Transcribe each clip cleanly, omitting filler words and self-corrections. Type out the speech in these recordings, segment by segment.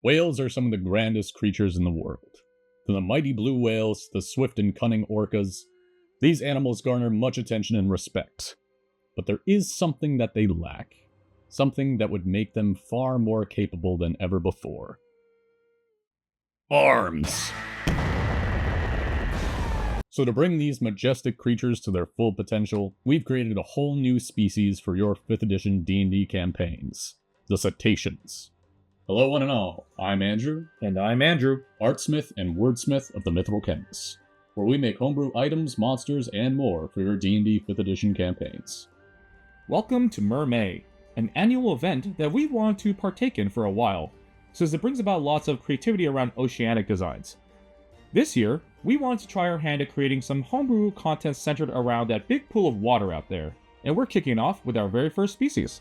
Whales are some of the grandest creatures in the world. From the mighty blue whales to the swift and cunning orcas, these animals garner much attention and respect. But there is something that they lack. Something that would make them far more capable than ever before. Arms! So to bring these majestic creatures to their full potential, we've created a whole new species for your 5th edition D&D campaigns. The Cetaceans. Hello one and all, I'm Andrew. And I'm Andrew. Artsmith and wordsmith of the Mythical Chemists, where we make homebrew items, monsters, and more for your D&D 5th edition campaigns. Welcome to Mermay, an annual event that we want to partake in for a while, since it brings about lots of creativity around oceanic designs. This year, we wanted to try our hand at creating some homebrew content centered around that big pool of water out there, and we're kicking off with our very first species.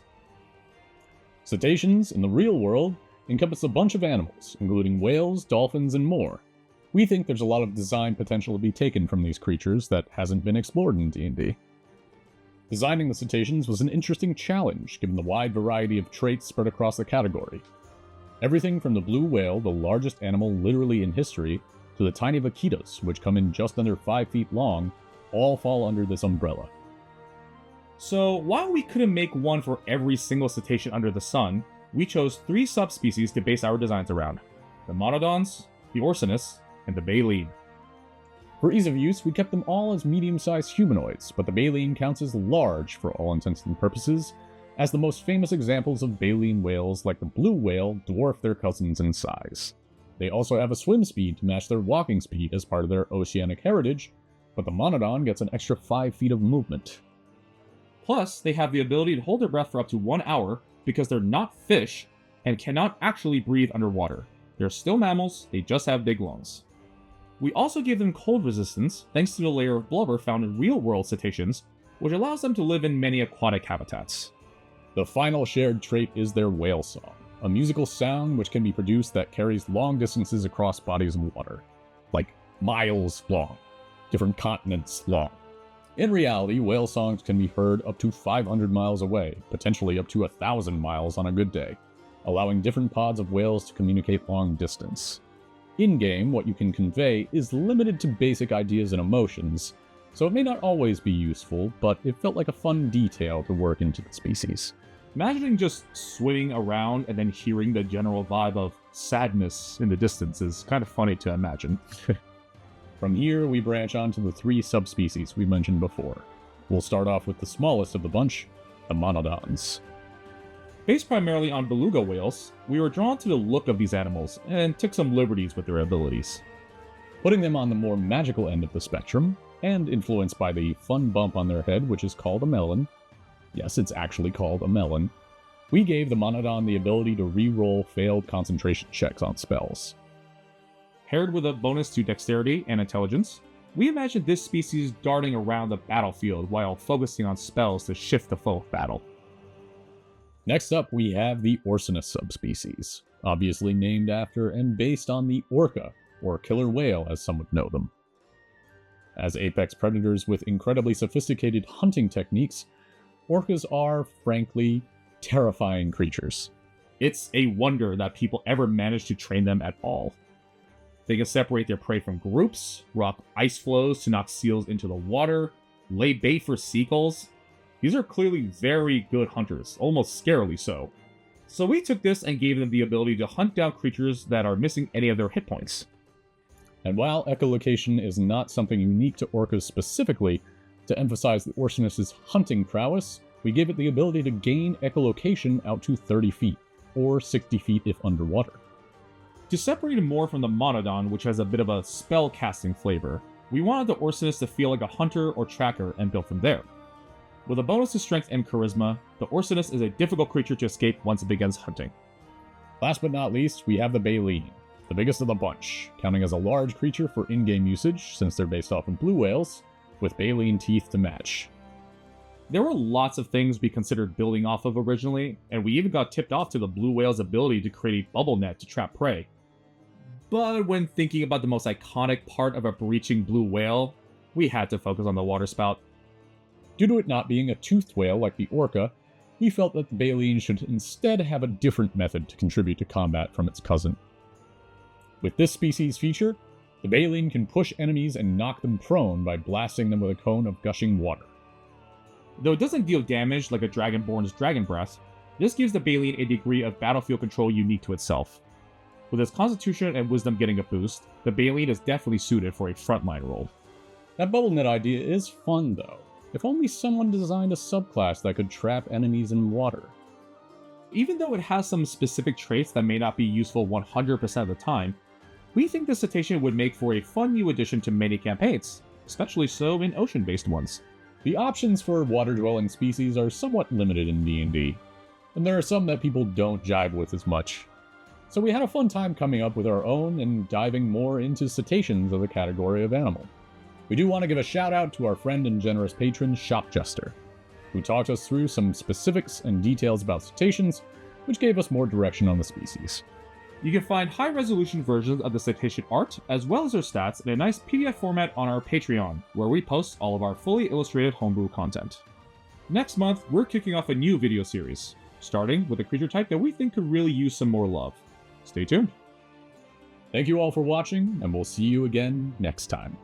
Cetaceans, in the real world, encompass a bunch of animals, including whales, dolphins, and more. We think there's a lot of design potential to be taken from these creatures that hasn't been explored in D&D. Designing the cetaceans was an interesting challenge, given the wide variety of traits spread across the category. Everything from the blue whale, the largest animal literally in history, to the tiny vaquitas, which come in just under 5 feet long, all fall under this umbrella. So, while we couldn't make one for every single cetacean under the sun, we chose 3 subspecies to base our designs around: the Monodons, the Orcinus, and the Baleen. For ease of use, we kept them all as medium-sized humanoids, but the Baleen counts as large for all intents and purposes, as the most famous examples of baleen whales like the blue whale dwarf their cousins in size. They also have a swim speed to match their walking speed as part of their oceanic heritage, but the Monodon gets an extra 5 feet of movement. Plus, they have the ability to hold their breath for up to 1 hour because they're not fish and cannot actually breathe underwater. They're still mammals, they just have big lungs. We also gave them cold resistance thanks to the layer of blubber found in real-world cetaceans, which allows them to live in many aquatic habitats. The final shared trait is their whale song, a musical sound which can be produced that carries long distances across bodies of water, like miles long, different continents long. In reality, whale songs can be heard up to 500 miles away, potentially up to 1,000 miles on a good day, allowing different pods of whales to communicate long distance. In-game, what you can convey is limited to basic ideas and emotions, so it may not always be useful, but it felt like a fun detail to work into the species. Imagining just swimming around and then hearing the general vibe of sadness in the distance is kind of funny to imagine. From here, we branch on to the 3 subspecies we mentioned before. We'll start off with the smallest of the bunch, the Monodons. Based primarily on beluga whales, we were drawn to the look of these animals and took some liberties with their abilities. Putting them on the more magical end of the spectrum, and influenced by the fun bump on their head which is called a melon, yes, it's actually called a melon, we gave the Monodon the ability to re-roll failed concentration checks on spells. Paired with a bonus to dexterity and intelligence, we imagined this species darting around the battlefield while focusing on spells to shift the flow of battle. Next up, we have the Orcinus subspecies, obviously named after and based on the orca, or killer whale as some would know them. As apex predators with incredibly sophisticated hunting techniques, orcas are, frankly, terrifying creatures. It's a wonder that people ever managed to train them at all. They can separate their prey from groups, rock ice floes to knock seals into the water, lay bait for seagulls. These are clearly very good hunters, almost scarily so. So we took this and gave them the ability to hunt down creatures that are missing any of their hit points. And while echolocation is not something unique to orcas specifically, to emphasize the Orcinus' hunting prowess, we gave it the ability to gain echolocation out to 30 feet, or 60 feet if underwater. To separate it more from the Monodon, which has a bit of a spell-casting flavor, we wanted the Orcinus to feel like a hunter or tracker and build from there. With a bonus to strength and charisma, the Orcinus is a difficult creature to escape once it begins hunting. Last but not least, we have the Baleen, the biggest of the bunch, counting as a large creature for in-game usage since they're based off of blue whales, with baleen teeth to match. There were lots of things we considered building off of originally, and we even got tipped off to the blue whale's ability to create a bubble net to trap prey. But when thinking about the most iconic part of a breaching blue whale, we had to focus on the waterspout. Due to it not being a toothed whale like the orca, we felt that the baleen should instead have a different method to contribute to combat from its cousin. With this species feature, the Baleen can push enemies and knock them prone by blasting them with a cone of gushing water. Though it doesn't deal damage like a Dragonborn's Dragon Breath, this gives the Baleen a degree of battlefield control unique to itself. With its Constitution and Wisdom getting a boost, the Baleen is definitely suited for a frontline role. That bubble net idea is fun though. If only someone designed a subclass that could trap enemies in water. Even though it has some specific traits that may not be useful 100% of the time, we think the Cetacean would make for a fun new addition to many campaigns, especially so in ocean-based ones. The options for water-dwelling species are somewhat limited in D&D, and there are some that people don't jive with as much. So we had a fun time coming up with our own and diving more into cetaceans as a category of animal. We do want to give a shout out to our friend and generous patron, Shopjuster, who talked us through some specifics and details about cetaceans, which gave us more direction on the species. You can find high-resolution versions of the Cetacean art, as well as their stats, in a nice PDF format on our Patreon, where we post all of our fully illustrated homebrew content. Next month, we're kicking off a new video series, starting with a creature type that we think could really use some more love. Stay tuned. Thank you all for watching, and we'll see you again next time.